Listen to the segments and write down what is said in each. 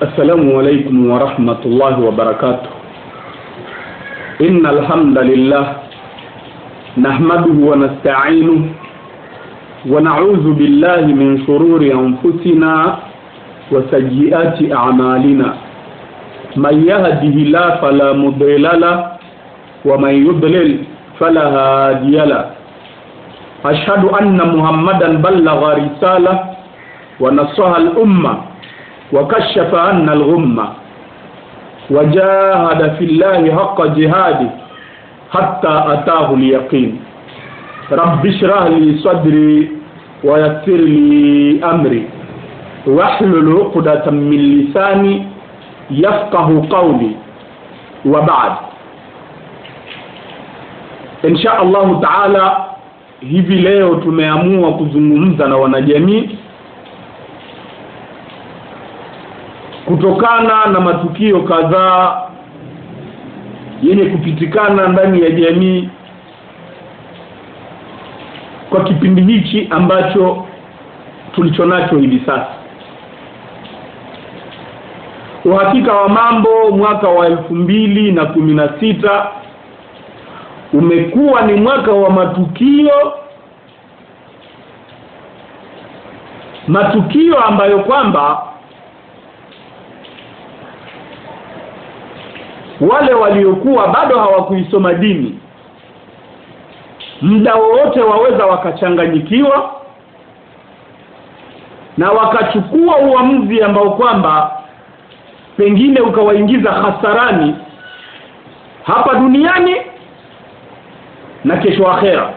السلام عليكم ورحمة الله وبركاته. إن الحمد لله نحمده ونستعينه ونعوذ بالله من شرور أنفسنا وسيئات أعمالنا. من يهده الله فلا مضل له ومن يضلل فلا هادي له. أشهد أن محمدا بلغ رسالة ونصح الأمة وكشف عنا الغمة وجاهد في الله حق جهاده حتى أتاه اليقين. رب اشرح لي صدري ويسر لي أمري واحلل عقدة من لساني يفقه قولي وبعد. إن شاء الله تعالى hivi leo tumeamua kuzungumza na wanajamii kutokana na matukio kadhaa yenye kupitikana ndani ya jamii kwa kipindi hichi ambacho tulichonacho hivi sasa. Uhakika wa mambo, mwaka wa 2016 umekuwa ni mwaka wa matukio ambayo kwamba wale waliokuwa bado hawakuisoma dini muda wote waweza wakachanganyikiwa na wakachukua uamuzi ambao kwamba pengine ukawaingiza hasarani hapa duniani na kesho akhera.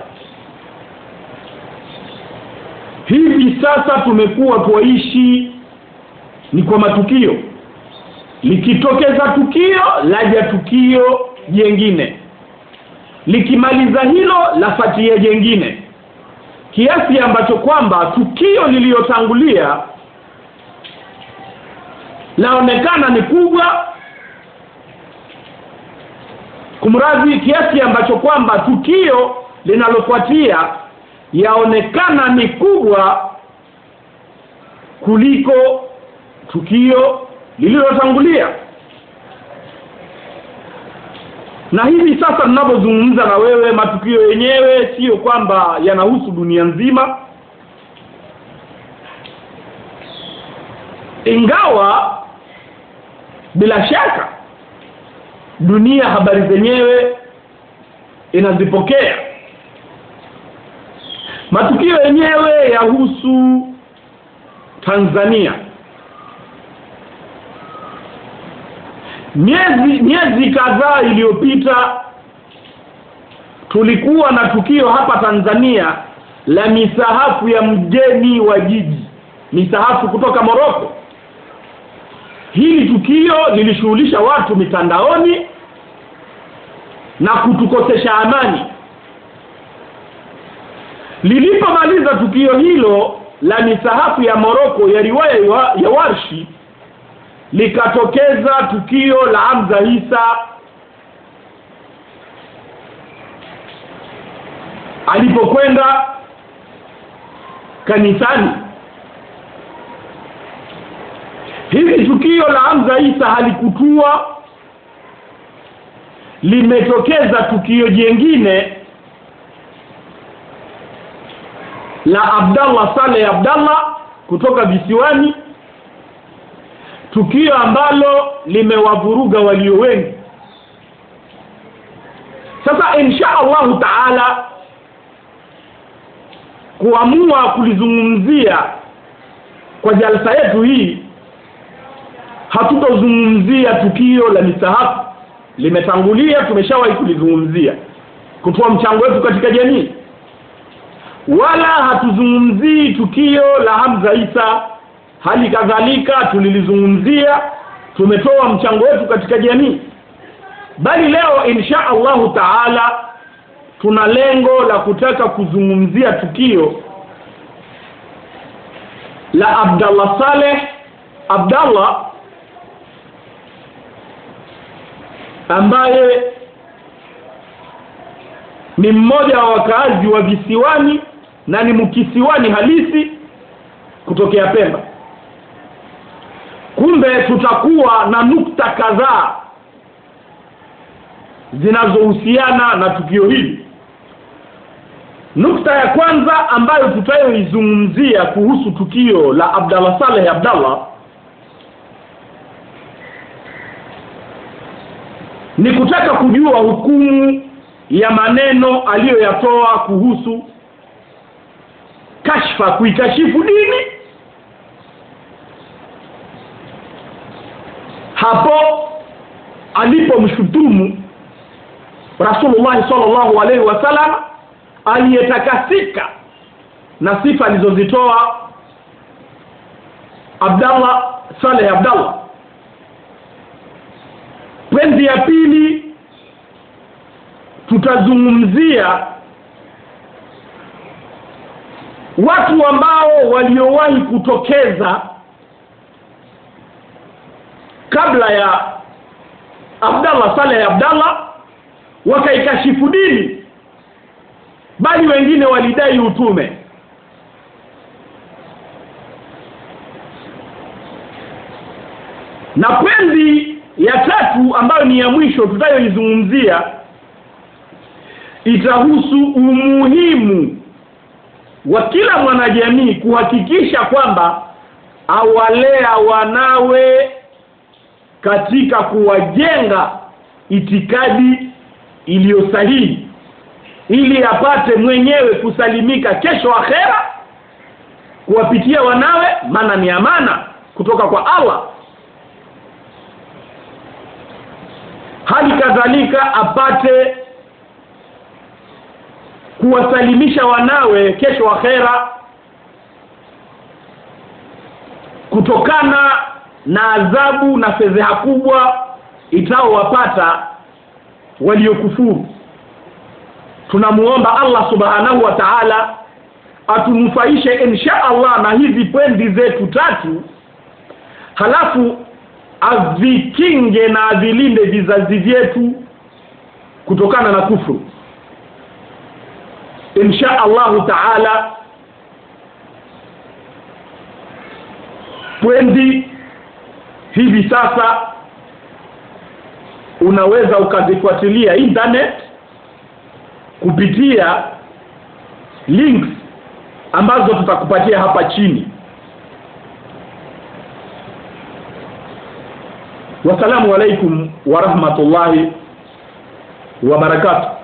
Hivi sasa tumekuwa tuishi ni kwa matukio. Likitokeza tukio laja tukio jingine, likimaliza hilo lafuatia jingine, kiasi ambacho kwamba tukio lililotangulia laonekana ni kubwa, kumradhi, kiasi ambacho kwamba tukio linalofuatia yaonekana ni kubwa kuliko tukio lililotangulia. Na hivi sasa ninapozungumza na wewe, matukio yenyewe sio kwamba yanahusu dunia nzima, ingawa bila shaka dunia habari zenyewe inazipokea. Matukio yenyewe yahusu Tanzania. Miezi kadhaa iliyopita tulikuwa na tukio hapa Tanzania la misahafu ya mgeni wa jiji, misahafu kutoka Morocco. Hili tukio lilishughulisha watu mitandaoni na kutukosesha amani. Lilipomaliza tukio hilo la misahafu ya Morocco ya riwaya ya Warshi, likatokeza tukio la Hamza Isa alipokwenda kanisani. Hili tukio la Hamza Isa halikutua, limetokeza tukio jingine la Abdallah Saleh Abdallah kutoka visiwani, tukio ambalo limewavuruga walio wengi. Sasa insha Allah taala kuamua kulizungumzia kwa jalsa yetu hii, hatutozungumzia tukio la misahafu, limetangulia, tumeshawahi kulizungumzia kutoa mchango wetu katika jamii. Wala hatuzungumzii tukio la Hamza Isa, hali kadhalika tulilizungumzia, tumetoa mchango wetu katika jamii. Bali leo insha Allah taala tuna lengo la kutaka kuzungumzia tukio la Abdallah Saleh Abdallah, ambaye ni mmoja wa wakazi wa visiwani na ni mkisiwani halisi kutokea Pemba. Kumbe tutakuwa na nukta kadhaa zinazohusiana na tukio hili. Nukta ya kwanza ambayo tutayoizungumzia kuhusu tukio la Abdallah Saleh Abdallah ni kutaka kujua hukumu ya maneno aliyoyatoa kuhusu kashfa, kuikashifu dini hapo alipomshutumu Rasulullah sallallahu alaihi wasallam aliyetakasika na sifa alizozitoa Abdallah Saleh Abdallah. Pointi ya pili, tutazungumzia watu ambao waliowahi kutokeza kabla ya Abdallah Saleh Abdallah wakaikashifu dini, bali wengine walidai utume. Na pointi ya tatu ambayo ni ya mwisho tutayoizungumzia itahusu umuhimu wa kila mwanajamii kuhakikisha kwamba awalea wanawe katika kuwajenga itikadi iliyo sahihi, ili apate mwenyewe kusalimika kesho akhera kuwapitia wanawe, maana ni amana kutoka kwa Allah. Hali kadhalika apate kuwasalimisha wanawe kesho akhera kutokana na adhabu na fedheha kubwa itaowapata waliokufuru. Tunamuomba Allah subhanahu wa ta'ala atunufaishe insha Allah na hizi pointi zetu tatu, halafu avikinge na avilinde vizazi vyetu kutokana na kufuru insha Allah ta'ala. Pointi hivi sasa unaweza ukazifuatilia internet kupitia links ambazo tutakupatia hapa chini. Wassalamu alaikum wa rahmatullahi wa barakatuh.